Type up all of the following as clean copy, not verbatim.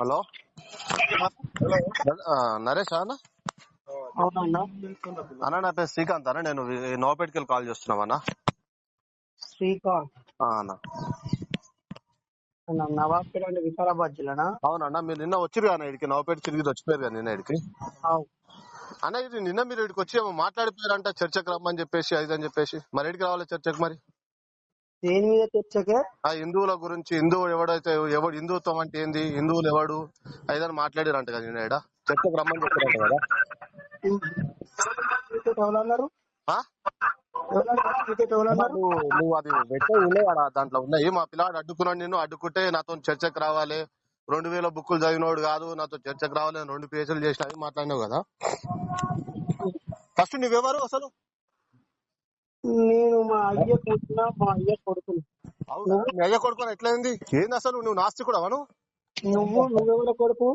Hello Naresh అన్న అవునన్నా. అన్న నా పేరు శ్రీకాంత్ అన్న, నేను నోపేట్కి వెళ్ళి కాల్ చేస్తున్నామన్నా. శ్రీకాంత్ అన్న నవాబ్పేట అంటే వికారాబాద్ జిల్లానా? అవునన్నా, మీరు నిన్న వచ్చిరు అన్న ఇడికి, నవపేట తిరిగి వచ్చిపోయారు కదా నిన్న ఇడికి. అన్న ఇది నిన్న మీరు ఇడికి వచ్చి ఏమో మాట్లాడిపోయారంట, చర్చకు రమ్మని చెప్పేసి అది అని చెప్పేసి. మరి ఎడికి రావాలి చర్చకు? మరి దేని మీద చర్చకే? ఆ హిందువుల గురించి, హిందువు ఎవడైతే ఎవడు హిందుత్వం అంటే ఏంది, హిందువులు ఎవడు అదని మాట్లాడారంట కదా నిన్న ఈడ. చర్చకు రమ్మని చెప్పారంట కదా. ఎవరన్నారు? నువ్వు అది పెట్టే ఉన్నాయి దాంట్లో ఉన్నాయి. మా పిల్లాడు అడ్డుకున్నాడు, నిన్ను అడ్డుకుంటే నాతో చర్చకు రావాలి, 2000 బుక్కులు చదివినోడు కాదు, నాతో చర్చకు రావాలి, 2 పేజీలు చేసిన అది మాట్లాడినావు కదా. ఫస్ట్ నువ్వెవరు అసలు? నేను మా అయ్య కూర్చున్నా, మా అయ్య కొడుకుని. అవునా? మీ అయ్య కొడుకుని ఎట్లయింది? ఏంది అసలు? నువ్వు నాస్తికుడవా? నువ్వెవడ కొడుకు?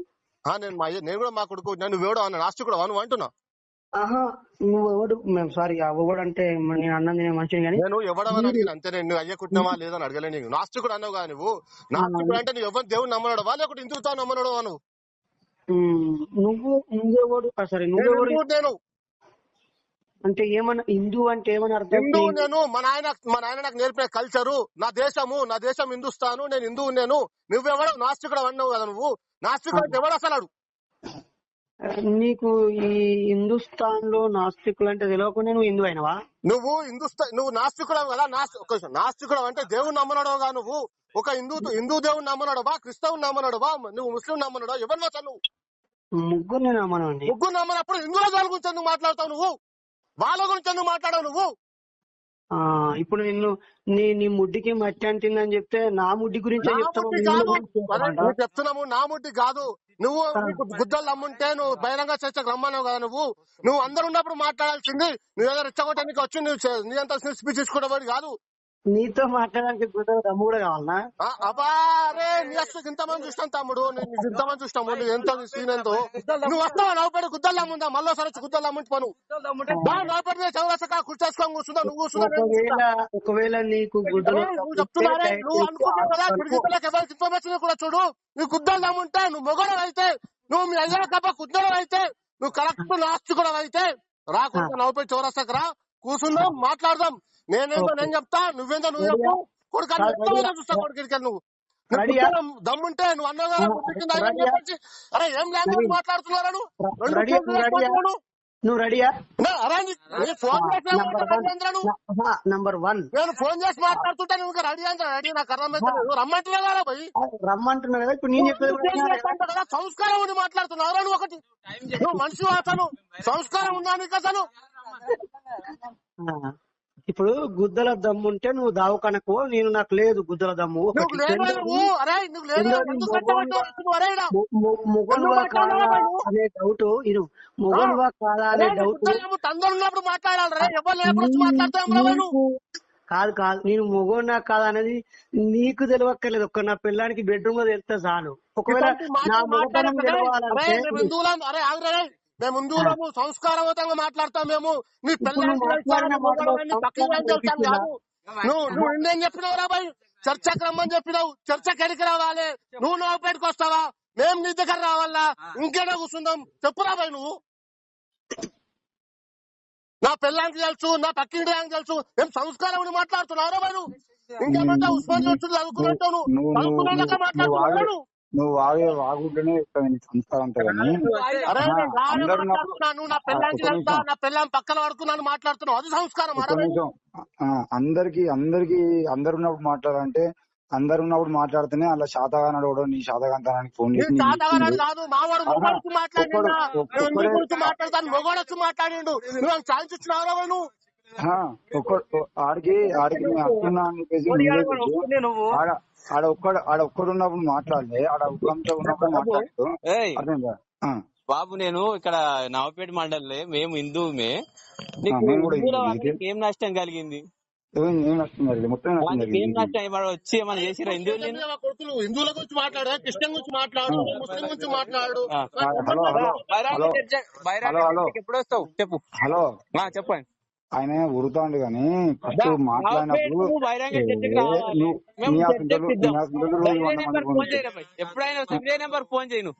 నేను కూడా మా కొడుకు. నువ్వెవడో అన్న నాస్తికుడవా నువ్వు అంటున్నా? ఆహా, నువ్వెవడు? మేము సారీ, ఎవడు అంటే నేను అన్నది మంచిది కానీ నేను ఎవడవని అడిగిన అంతే. నేను అయ్య కుట్టినవా లేదని అడగలే. నీకు నాస్తికుడు అన్నావు కదా నువ్వు. నాస్తికుడు అంటే నువ్వు ఎవరు దేవుడు నమ్మనడవా లేకపోతే హిందువుతావు నమ్మనడవా నువ్వు? నువ్వెవడు? సరే నువ్వెవడు నేను అంటే ఏమన్నా? హిందూ అంటే ఏమని అర్థం? హిందూ నేను. మా నాయన నాకు నేర్పిన కల్చరు, నా దేశం హిందుస్థాను, నేను హిందువు. నువ్వెవడు నాస్తికుడు అన్నావు కదా నువ్వు. నాస్తికుడు అంటే ఎవడు అసలు? నీకు ఈ హిందుస్థాన్ లో నాస్తికులు అంటే తెలియకుండా నువ్వు హిందూ అయినవా? నువ్వు నాస్తికుడు కదా. నాస్తికుడు అంటే దేవుడు నమ్మనడవుగా నువ్వు. ఒక హిందూ దేవుడు నమ్మనడవా, క్రిస్తవుని నమ్మనడవా, నువ్వు ముస్లిం నమ్మనడవా, ఎవరు వచ్చా నువ్వు? ముగ్గురు నమ్మనండి. ముగ్గురు నమ్మనప్పుడు హిందువుల దాని గురించి ఎందుకు మాట్లాడతావు నువ్వు? వాళ్ళ గురించి ఎందుకు మాట్లాడవు నువ్వు? ఇప్పుడు నీ ముడ్డికి మట్టి అంటిందని చెప్తే నా ముడ్డి గురించి చెప్తున్నాము. నా ముడ్డి కాదు. నువ్వు గుద్దలు నమ్ముంటే నువ్వు బహిరంగ చర్చకు రమ్మన్నావు కదా. నువ్వు అందరు ఉన్నప్పుడు మాట్లాడాల్సింది. నువ్వు ఏదో రెచ్చగొట్టడానికి వచ్చి నీ అంత స్పీచ్ తీసుకోవడం కాదు. నీతో మాట్లాడడానికి దమ్ము కూడా కావాలనా? అబారే, నీ అసలు ఇంతమంది చూస్తాను తమ్ముడు, ఇంతమంది చూస్తాము. ఎంతో సీన్ ఎంతో. నువ్వు వస్తావా నవ్వుపేట గుద్దలు నమ్ముందా? మళ్ళీ సరే గుద్దలు నమ్ముంటి పను నవ్వుపేట చౌరసగా కూర్చోసుకొని కూర్చుందా నువ్వు? ఒకవేళ నీకు చెప్తున్నారే, నువ్వు అనుకుంటావు కదా గిరిజనులకు ఎవరికి ఇన్ఫర్మేషన్ కూడా చూడు. నువ్వు గుద్దలు నమ్ముంటే, నువ్వు మొగడం అయితే, నువ్వు మీ అయ్యా కప్ప గుద్దడం అయితే, నువ్వు కరెక్ట్ నాస్తికుడు అయితే రాకుండా నవ్వుపేట చౌరసకు రా, కూర్చుందాం, మాట్లాడదాం. నేనేందో నేను చెప్తా, నువ్వేందో నువ్వు చెప్పు. కొడుకు చూస్తా కొడుకు. నువ్వు దమ్ముంటే నువ్వు అన్నావు కదా చెప్పేసి. అరే ఏం లాంగ్వేజ్ మాట్లాడుతున్నారా నువ్వు? నువ్వు రెడీయా? నంబర్ 1 నేను ఫోన్ చేసి మాట్లాడుతుంటే నువ్వు రెడీ అంటే రెడీ. నాకు అర్థమైతే రమ్మంటున్నా కదా పోయి. రమ్మంటున్నా కదా. ఇప్పుడు నేను చెప్పేది కదా, సంస్కారం ఉండి మాట్లాడుతున్నావు నువ్వు. ఒకటి నువ్వు మనిషి అసలు సంస్కారం ఉందా నీకు అసలు? ఇప్పుడు గుద్దల దమ్ము ఉంటే నువ్వు దావకనకు, నేను నాకు లేదు గుద్దల దమ్ము. మొగనువా కాదా అనే డౌట్, ఇది మొగనువా కాదా అనే డౌట్ కాదు. నేను మొగోనా కాదా అనేది నీకు తెలియక్కర్లేదు. ఒక్క నా పిల్లానికి బెడ్రూమ్ లో వెళ్తే చాలు. ఒకవేళ నా మొగతనం తెలవాలంటే మేము హిందువులము సంస్కారవంతంగా మాట్లాడతాం. మేము నీ నువ్వు ఇండియన్ చెప్పినావు రా బాయ్. చర్చకు రమ్మని చెప్పినావు. చర్చకు ఎడికి రావాలి? నువ్వు నవ్వుపేటకు వస్తావా? మేము నీ దగ్గర రావాలా? ఇంకేనా కూర్చుందాం? చెప్పురా బాయ్. నువ్వు నా పిల్లానికి తెలుసు, నా పక్కింటి దానికి తెలుసు. మేము సంస్కారం మాట్లాడుతున్నావు బాయ్. నువ్వు ఇంకేమంటే ఉస్మాన్ వచ్చి చదువుకున్నట్టు నువ్వు చదువుకున్నాక మాట్లాడుతున్నావు. నువ్వు వాగుంటేనే సంస్కారం అంతా కానీ నా పిల్లని పక్కన పడుకున్నాను మాట్లాడుతున్నావు. అది సంస్కారం? అందరు ఉన్నప్పుడు మాట్లాడాలంటే అందరు ఉన్నప్పుడు మాట్లాడితేనే అలా శాతగానాడు కూడా నీ శాతగాంతానికి ఫోన్ చేసి కాదు. మావాడు మొగోడొచ్చి మాట్లాడతాను, మొగోడొచ్చి మాట్లాడిండు. నువ్వు ఛాన్స్ ఇచ్చినావు నువ్వు. ఆడికి వస్తున్నా అని చెప్పేసి ఆడ ఒక్కడు ఉన్నప్పుడు మాట్లాడలే, ఆడ ఒక్కడంతో ఉన్నప్పుడు మాట్లాడు. బాబు నేను ఇక్కడ నవపేట మండలే, మేము హిందువుమే. ఏం నష్టం కలిగింది? ఏం నష్టం జరిగింది? మొత్తం ఏం నష్టం వచ్చి ఏమైనా చేసిరా? హిందువుల గురించి మాట్లాడు, క్రిస్టియన్ గురించి మాట్లాడు, ముస్లిం గురించి మాట్లాడు. ఎప్పుడు వస్తావు చెప్పు. హలో చెప్పండి. ఆయన ఉరుతాండు గాని ఫస్ట్ మాట్లాడినప్పుడు బహిరంగ చర్చకి రావాలి. నువ్వు మేము నీ చర్చకి అసలు సిద్ధం. నీ అసలు రోజు ఇదే 100 మంది నెంబర్ ఫోన్ చేయరా? ఎప్పుడైనా ఇదే నెంబర్ ఫోన్ చేయను.